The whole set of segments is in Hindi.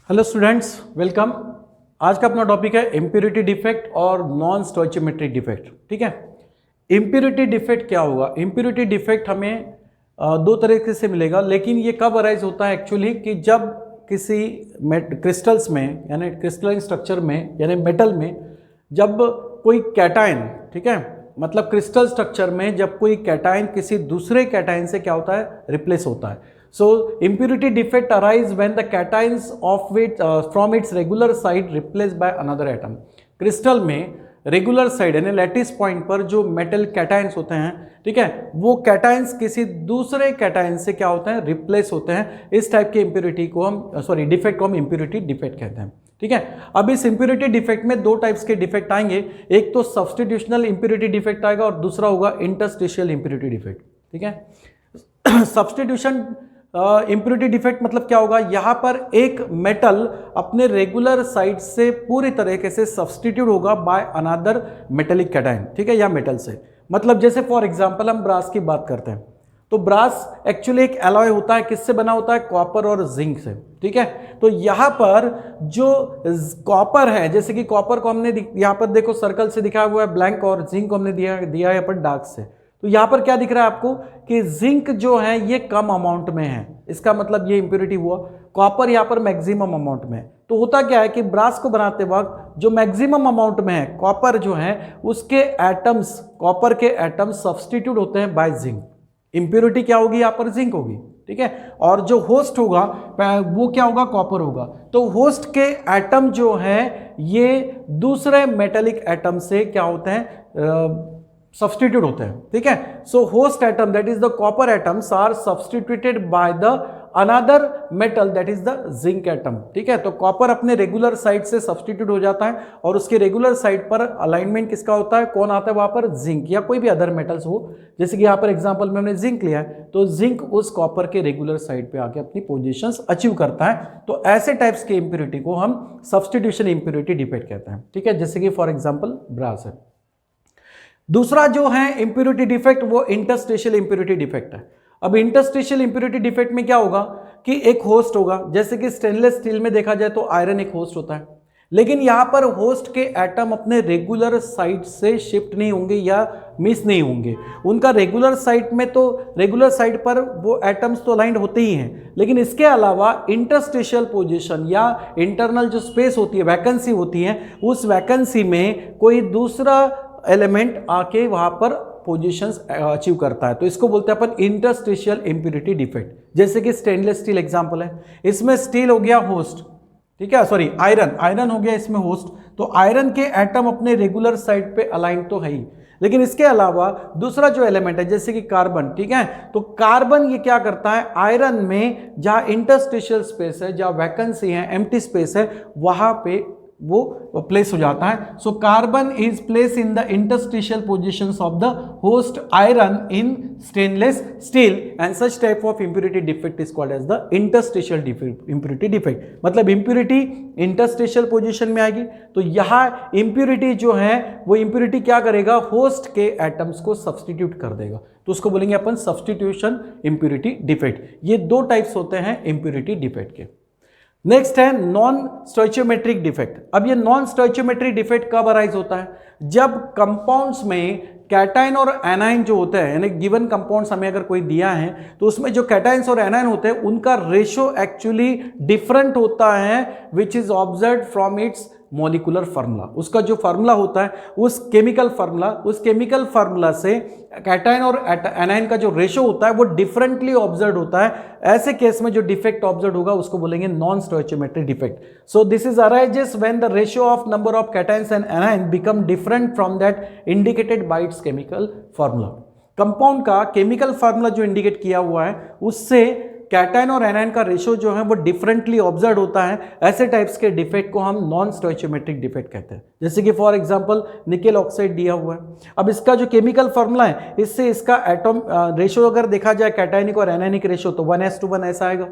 Hello students, welcome. आज का अपना टॉपिक है इम्प्योरिटी डिफेक्ट और नॉन स्टोइचियोमेट्रिक डिफेक्ट। ठीक है, इम्प्योरिटी डिफेक्ट क्या होगा? इम्प्योरिटी डिफेक्ट हमें दो तरीके से मिलेगा, लेकिन ये कब अराइज होता है एक्चुअली कि जब किसी क्रिस्टल्स में यानी क्रिस्टलाइन स्ट्रक्चर में यानी मेटल में जब कोई कैटायन, ठीक है, मतलब क्रिस्टल स्ट्रक्चर में जब कोई कैटायन किसी दूसरे कैटायन से क्या होता है, रिप्लेस होता है। So impurity defect arise when the cations of which from its regular side replaced by another atom। Crystal में रेगुलर साइड यानी लैटिस पॉइंट पर जो मेटल कैटायंस होते हैं, ठीक है, वो कैटायंस किसी दूसरे कैटायन से क्या होते हैं, रिप्लेस होते हैं। इस टाइप के इम्प्योरिटी को हम डिफेक्ट को हम इम्प्योरिटी डिफेक्ट कहते हैं। ठीक है, अब इस इम्प्योरिटी डिफेक्ट में दो टाइप्स के डिफेक्ट आएंगे, एक तो सब्स्टिट्यूशनल इम्प्योरिटी डिफेक्ट आएगा और दूसरा होगा इंटरस्टिशियल इम्प्योरिटी डिफेक्ट। ठीक है, सब्स्टिट्यूशन इम्प्योरिटी डिफेक्ट मतलब क्या होगा? यहां पर एक मेटल अपने रेगुलर साइड से पूरी तरीके से सब्स्टिट्यूट होगा बाय अनदर मेटेलिक कैटायन। ठीक है, या मेटल से, मतलब जैसे फॉर एग्जांपल हम ब्रास की बात करते हैं तो ब्रास एक्चुअली एक एलॉय होता है, किससे बना होता है? कॉपर और जिंक से। ठीक है, तो यहां पर जो कॉपर है, जैसे कि कॉपर को हमने यहां पर देखो सर्कल से दिखाया हुआ है ब्लैंक, और जिंक को हमने दिया है यहाँ पर डार्क से। तो यहां पर क्या दिख रहा है आपको कि जिंक जो है ये कम अमाउंट में है, इसका मतलब ये इंप्योरिटी हुआ। कॉपर यहां पर मैक्सिमम अमाउंट में है। तो होता क्या है कि ब्रास को बनाते वक्त जो मैक्सिमम अमाउंट में है कॉपर जो है, उसके एटम्स, कॉपर के एटम्स सब्स्टिट्यूट होते हैं बाय जिंक। इंप्योरिटी क्या होगी? यहां पर जिंक होगी। ठीक है, और जो होस्ट होगा वो क्या होगा? कॉपर होगा। तो होस्ट के एटम जो है ये दूसरे मेटेलिक एटम से क्या होते हैं, सब्स्टिट्यूट होते हैं। ठीक है, so host atom that is the copper atoms are substituted by the another metal that is the zinc atom. ठीक है, तो कॉपर अपने रेगुलर साइड से सब्स्टिट्यूट हो जाता है और उसके रेगुलर साइड पर अलाइनमेंट किसका होता है? कौन आता है वहां पर? जिंक या कोई भी अदर मेटल्स हो। जैसे कि यहाँ पर एग्जांपल में हमने जिंक लिया है, तो जिंक उस कॉपर के रेगुलर साइड पे आके अपनी पोजीशंस अचीव करता है। तो ऐसे टाइप्स के इंप्योरिटी को हम सब्स्टिट्यूशन इंप्योरिटी डिफेक्ट कहते हैं। ठीक है, जैसे कि फॉर एग्जाम्पल ब्रास है। दूसरा जो है इंप्योरिटी डिफेक्ट वो इंटरस्टिशियल इंप्योरिटी डिफेक्ट है। अब इंटरस्टिशियल इंप्योरिटी डिफेक्ट में क्या होगा कि एक होस्ट होगा, जैसे कि स्टेनलेस स्टील में देखा जाए तो आयरन एक होस्ट होता है, लेकिन यहां पर होस्ट के एटम अपने रेगुलर साइड से शिफ्ट नहीं होंगे या मिस नहीं होंगे। उनका रेगुलर साइड में तो रेगुलर साइड पर वो एटम्स तो अलाइंड होते ही हैं, लेकिन इसके अलावा इंटरस्टिशियल पोजीशन या इंटरनल जो स्पेस होती है, वैकेंसी होती है, उस वैकेंसी में कोई दूसरा एलिमेंट आके वहां पर पोजीशंस अचीव करता है। तो इसको बोलते हैं अपन इंटरस्टिशियल इंप्योरिटी डिफेक्ट। जैसे कि स्टेनलेस स्टील एग्जांपल है, इसमें स्टील हो गया होस्ट, ठीक है, सॉरी आयरन हो गया इसमें होस्ट। तो आयरन के एटम अपने रेगुलर साइड पे अलाइन तो है ही, लेकिन इसके अलावा दूसरा जो एलिमेंट है जैसे कि कार्बन, ठीक है, तो कार्बन ये क्या करता है? आयरन में जहां इंटरस्टिशियल स्पेस है, जहां वैकेंसी है, एम्प्टी स्पेस है, वहां पे वो प्लेस हो जाता है। So carbon is place in the interstitial positions of the host iron in stainless steel and such type of impurity defect is called as the interstitial impurity defect. मतलब इंप्योरिटी इंटरस्टिशियल पोजीशन में आएगी, तो यहां इंप्योरिटी जो है वो इंप्योरिटी क्या करेगा? होस्ट के एटम्स को सब्स्टिट्यूट कर देगा, तो उसको बोलेंगे अपन सब्स्टिट्यूशन इंप्योरिटी डिफेक्ट। ये दो टाइप्स होते हैं इंप्योरिटी डिफेक्ट के। नेक्स्ट है नॉन स्टोइचियोमेट्रिक डिफेक्ट। अब ये नॉन स्टोइचियोमेट्रिक डिफेक्ट कब अराइज होता है? जब कंपाउंड्स में कैटायन और एनायन जो होते हैं, यानी गिवन कंपाउंड्स हमें अगर कोई दिया है तो उसमें जो कैटायंस और एनायन होते हैं उनका रेशो एक्चुअली डिफरेंट होता है, which is observed from its molecular formula. उसका जो फार्मूला होता है उस केमिकल फार्मूला से कैटायन और एनायन का जो रेशो होता है वो डिफरेंटली ऑब्जर्व होता है। ऐसे केस में जो डिफेक्ट ऑब्जर्व होगा उसको बोलेंगे non stoichiometric defect. So this is arises when the ratio of number of cations and anion become different from that indicated by its chemical formula. Compound का केमिकल फार्मूला जो इंडिकेट किया हुआ है उससे कैटायन और एनायन का रेशो जो है वो डिफरेंटली ऑब्जर्व होता है। ऐसे टाइप्स के डिफेक्ट को हम नॉन स्टोइचियोमेट्रिक डिफेक्ट कहते हैं। जैसे कि फॉर एग्जांपल निकेल ऑक्साइड दिया हुआ है। अब इसका जो केमिकल फार्मूला है, इससे इसका एटॉम रेशो अगर देखा जाए कैटायनिक और एनायनिक रेशो तो 1:1 ऐसा आएगा,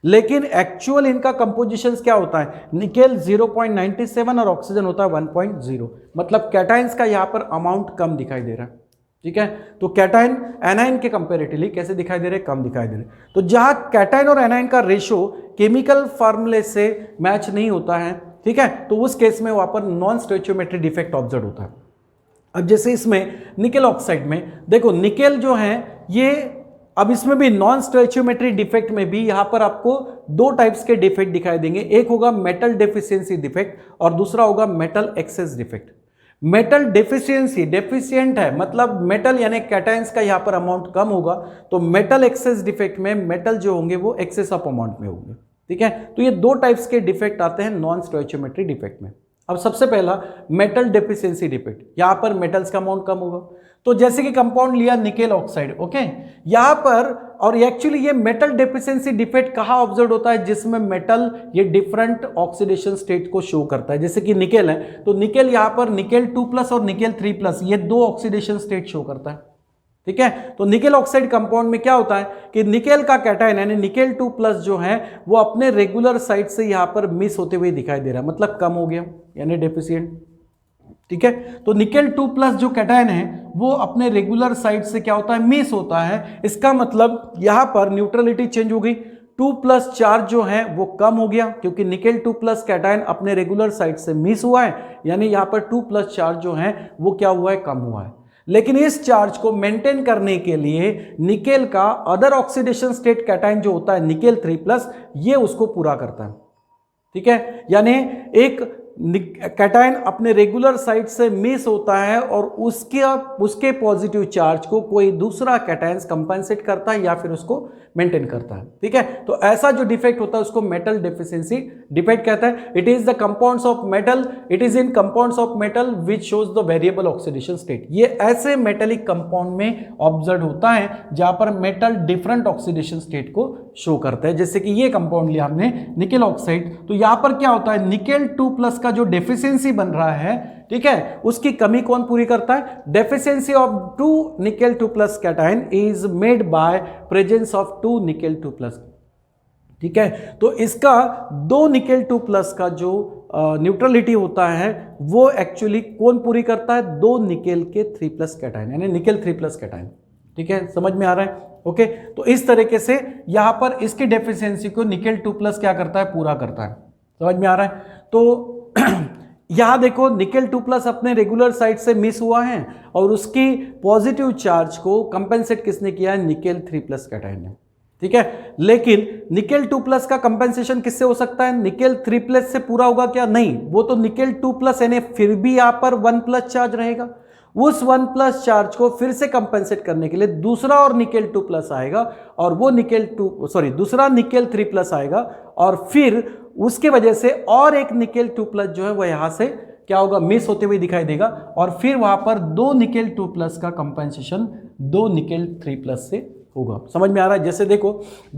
लेकिन एक्चुअल इनका कंपोजिशन क्या होता है? निकेल 0.97 और ऑक्सीजन होता है 1.0, मतलब कैटायंस का यहाँ पर अमाउंट कम दिखाई दे रहा है। ठीक है, तो कैटायन एनायन के कंपेरेटिवली कैसे दिखाई दे रहे? कम दिखाई दे रहे। तो जहां कैटायन और एनायन का रेशो केमिकल फार्मूले से मैच नहीं होता है, ठीक है, तो उस केस में वहां पर नॉन स्टोइचियोमेट्रिक डिफेक्ट ऑब्जर्व होता है। अब जैसे इसमें निकेल ऑक्साइड में देखो, निकेल जो है ये, अब इसमें भी नॉन स्टोइचियोमेट्रिक डिफेक्ट में भी यहां पर आपको दो टाइप्स के डिफेक्ट दिखाई देंगे, एक होगा मेटल डेफिशिएंसी डिफेक्ट और दूसरा होगा metal access defect. Metal deficiency, deficient है मतलब मेटल यानी कैटायंस का यहां पर अमाउंट कम होगा, तो मेटल एक्सेस डिफेक्ट में मेटल जो होंगे वो एक्सेस ऑफ अमाउंट में होंगे, ठीक है। तो ये दो टाइप्स के डिफेक्ट आते हैं नॉन स्टोइचियोमेट्रिक डिफेक्ट में। अब सबसे पहला मेटल डेफिशिएंसी डिफेक्ट, यहां पर मेटल्स का अमाउंट कम होगा, तो जैसे कि कंपाउंड लिया निकेल ऑक्साइड, ओके, यहां पर, और एक्चुअली ये मेटल डेफिशिएंसी डिफेक्ट कहां ऑब्जर्व होता है, जिसमें मेटल ये डिफरेंट ऑक्सीडेशन स्टेट को शो करता है। जैसे कि निकेल है तो निकेल यहां पर निकेल 2+ और निकेल 3+ ये दो ऑक्सीडेशन स्टेट शो करता है, ठीक है। तो निकेल ऑक्साइड कंपाउंड में क्या होता है कि निकेल का कैटायन यानी निकेल 2+ जो है वो अपने रेगुलर साइड से यहां पर मिस होते हुए दिखाई दे रहा है, मतलब कम हो गया यानी डेफिशिएंट, ठीक है। तो निकेल 2+ जो कैटायन है वो अपने रेगुलर साइड से क्या होता है, मिस होता है। इसका मतलब यहां पर न्यूट्रलिटी चेंज हो गई, 2+ चार्ज जो है वो कम हो गया क्योंकि निकेल 2+ कैटायन अपने रेगुलर साइड से मिस हुआ है, यानी यहां पर 2+ चार्ज जो है वो क्या हुआ है, कम हुआ है। लेकिन इस चार्ज को मेंटेन करने के लिए निकेल का अदर ऑक्सीडेशन स्टेट कैटायन जो होता है निकेल 3+, ये उसको पूरा करता है, ठीक है। यानी एक कैटायन अपने रेगुलर साइड से मिस होता है और उसके पॉजिटिव चार्ज को कोई दूसरा कैटायन कंपेंसेट करता है या फिर उसको मेंटेन करता है, ठीक है। तो ऐसा जो डिफेक्ट होता है उसको मेटल डेफिशिएंसी डिफेक्ट कहता है। It is the compounds of metal, it is in compounds of metal which shows the variable oxidation state. ये ऐसे मेटेलिक कंपाउंड में ऑब्जर्व होता है जहां पर मेटल डिफरेंट ऑक्सीडेशन स्टेट को शो करता है। जैसे कि ये कंपाउंड लिया हमने निकेल ऑक्साइड, तो यहां पर क्या होता है, निकेल 2+ का जो डेफिशिएंसी बन रहा है, ठीक है, उसकी कमी कौन पूरी करता है, deficiency of 2 nickel 2+ cation is made by presence of 2 nickel 2+, ठीक है। तो इसका 2 निकेल 2+ का जो न्यूट्रलिटी होता है वो एक्चुअली कौन पूरी करता है, 2 निकेल के 3+ कैटायन यानी निकेल 3+ कैटायन, ठीक है, समझ में आ रहा है, ओके। तो इस तरीके से यहां पर इसकी डेफिशिएंसी को निकेल 2+ क्या करता है, पूरा करता है, समझ में आ रहा है। तो यहां देखो निकेल 2+ अपने रेगुलर साइड से मिस हुआ है और उसकी पॉजिटिव चार्ज को कंपेंसेट किसने किया है, निकेल 3+ कैटायन ने, ठीक है। लेकिन निकेल 2+ का कंपेंसेशन किससे हो सकता है, निकेल 3+ से पूरा होगा क्या, नहीं, वो तो निकेल 2+ यानी फिर भी यहां पर 1+ चार्ज रहेगा। उस 1+ चार्ज को फिर से कंपेंसेट करने के लिए दूसरा और निकेल 2+ आएगा और वो दूसरा निकेल 3+ आएगा और फिर उसके वजह से और एक निकेल 2+ जो है वो यहां से क्या होगा, मिस होते हुए दिखाई देगा और फिर वहां पर 2 निकेल 2+ का कंपेंसेशन 2 निकेल 3+ से होगा। समझ में आ रहा है। जैसे देखो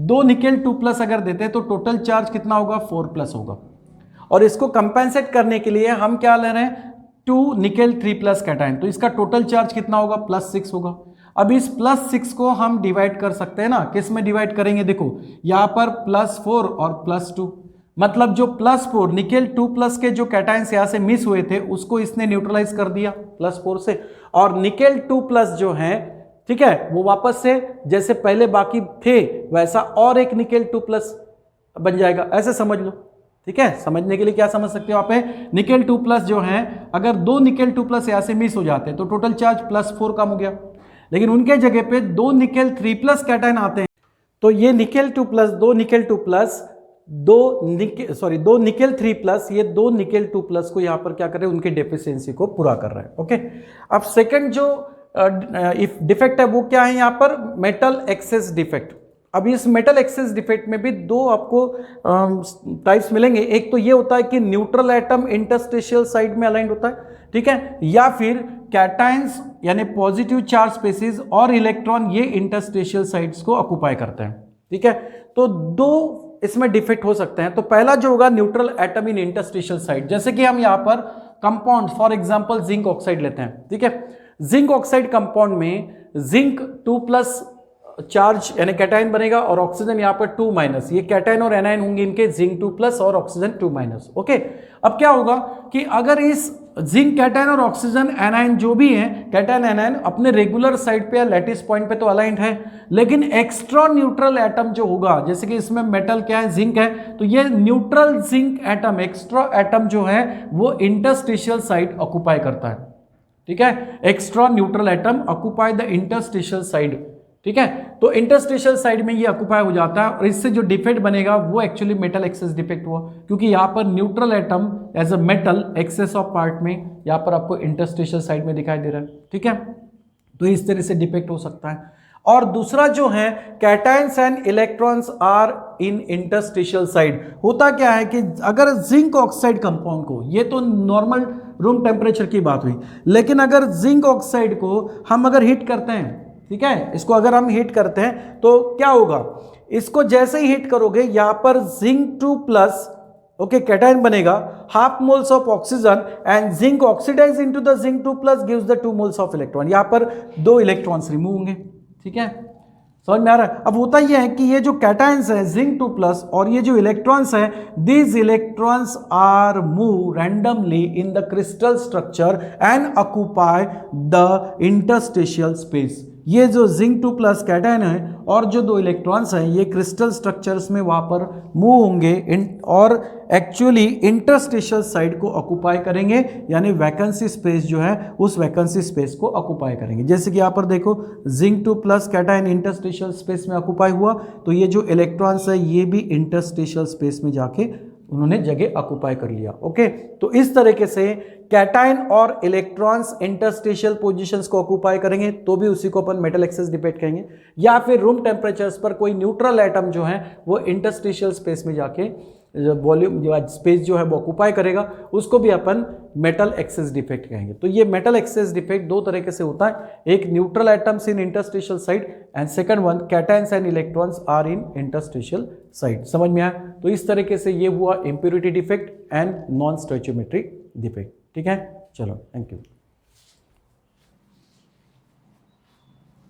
2 निकेल 2+ अगर देते हैं तो टोटल चार्ज कितना होगा, 4+ होगा और इसको कंपेंसेट करने के लिए हम क्या ले रहे हैं, 2 निकेल 3+ कैटायन, तो इसका टोटल चार्ज कितना होगा, +6 होगा। अब इस +6 को हम डिवाइड कर सकते हैं ना, किस में डिवाइड करेंगे, देखो यहां पर +4 और +2, मतलब जो +4 निकेल 2+ के जो कैटायंस यहां से मिस हुए थे उसको इसने न्यूट्रलाइज कर दिया +4 से, और निकेल 2+ जो है, ठीक है, वो वापस से जैसे पहले बाकी थे वैसा और एक निकेल 2+ बन जाएगा, ऐसे समझ लो, ठीक है। समझने के लिए क्या समझ सकते हो आप, निकेल 2+ जो है अगर 2 निकेल 2+ यहां से मिस हो जाते हैं तो टोटल चार्ज +4 कम हो गया, लेकिन उनके जगह पे 2 निकेल 3+ कैटायन आते हैं तो ये निकेल 2+, 2 निकेल 2+, 2 निकेल 3+, ये 2 निकेल 2+ को यहां पर क्या कर रहे हैं, उनकी डेफिशिएंसी को पूरा कर रहे हैं, ओके। अब सेकंड जो डिफेक्ट है वो क्या है, यहां पर मेटल एक्सेस डिफेक्ट। अब इस मेटल एक्सेस डिफेक्ट में भी दो आपको टाइप्स मिलेंगे, एक तो ये होता है कि न्यूट्रल एटम इंटरस्टेशियल साइड में अलाइंड होता है, ठीक है, या फिर कैटायंस यानी पॉजिटिव चार्ज स्पेसिस और इलेक्ट्रॉन ये इंटरस्टेशियल साइड्स को ऑक्युपाई करते हैं, ठीक है। तो दो इसमें डिफेक्ट हो सकते हैं। तो पहला जो होगा neutral atom in interstitial side, जैसे कि हम यहां पर compound for example zinc oxide लेते हैं, ठीक है। जिंक ऑक्साइड कंपाउंड में जिंक 2+ चार्ज यानी कैटायन बनेगा और ऑक्सीजन यहाँ पर 2-, ये कैटायन और एनायन होंगे इनके जिंक 2+ और ऑक्सीजन 2-. ओके, अब क्या होगा कि अगर इस जिंक कैटायन और ऑक्सीजन एनायन जो भी है, कैटायन एनायन अपने रेगुलर साइड पे या लैटिस पॉइंट पे तो अलाइंड है, लेकिन एक्स्ट्रा न्यूट्रल एटम जो होगा, जैसे कि इसमें मेटल क्या है, जिंक है, तो ये neutral zinc atom, extra atom जो है वो इंटरस्टिशियल साइड ऑक्युपाई करता है. ठीक है, extra neutral atom occupy the interstitial side. ठीक है, तो इंटरस्टिशियल साइड में ये ऑक्युपाई हो जाता है और इससे जो डिफेक्ट बनेगा वो एक्चुअली मेटल एक्सेस डिफेक्ट हुआ, क्योंकि यहाँ पर neutral atom as a metal excess of part में यहाँ पर आपको इंटरस्टिशियल साइड में दिखाई दे रहा है. ठीक है, तो इस तरह से डिफेक्ट हो सकता है. और दूसरा जो है, cations and electrons are in interstitial side. होता क्या है कि अगर जिंक ऑक्साइड कंपाउंड को, ये तो नॉर्मल रूम टेम्परेचर की बात हुई, लेकिन अगर जिंक ऑक्साइड को हम अगर हीट करते हैं, ठीक है, इसको अगर हम हीट करते हैं तो क्या होगा, इसको जैसे ही हीट करोगे यहां पर जिंक 2+, ओके, कैटायन बनेगा, half moles of oxygen and zinc oxidise into the zinc 2+ gives the 2 moles of electron. यहां पर 2 इलेक्ट्रॉन्स रिमूव होंगे. ठीक है, समझ में आ रहा है. अब होता यह है कि ये जो कैटायंस है जिंक 2+ और ये जो इलेक्ट्रॉन्स है, these electrons are move randomly in the crystal structure and occupy the interstitial space. ये जो जिंक 2+ कैटायन है और जो 2 इलेक्ट्रॉन्स हैं, ये क्रिस्टल स्ट्रक्चर्स में वहां पर मूव होंगे और एक्चुअली इंटरस्टिशियल साइड को ऑक्युपाई करेंगे, यानी वैकेंसी स्पेस जो है उस वैकेंसी स्पेस को ऑक्युपाई करेंगे. जैसे कि यहाँ पर देखो, जिंक 2+ कैटायन इंटरस्टिशियल स्पेस में ऑक्युपाई हुआ, तो ये जो इलेक्ट्रॉन्स है ये भी इंटरस्टिशियल स्पेस में जाके उन्होंने जगह ऑक्युपाई कर लिया. ओके, तो इस तरीके से कैटायन और इलेक्ट्रॉन्स इंटरस्टिशियल पोजीशंस को ऑक्युपाई करेंगे, तो भी उसी को अपन मेटल एक्सेस डिफेक्ट कहेंगे. या फिर रूम टेम्परेचर्स पर कोई न्यूट्रल एटम जो है वो इंटरस्टिशियल स्पेस में जाके वॉल्यूम स्पेस जो है वो ऑक्युपाई करेगा, उसको भी अपन मेटल एक्सेस डिफेक्ट कहेंगे. तो ये मेटल एक्सेस डिफेक्ट 2 तरीके से होता है, एक neutral atoms in interstitial side and second one cations and electrons are in interstitial side. समझ में आया. तो इस तरीके से ये हुआ impurity defect and non stoichiometric defect. ठीक है, चलो, थैंक यू.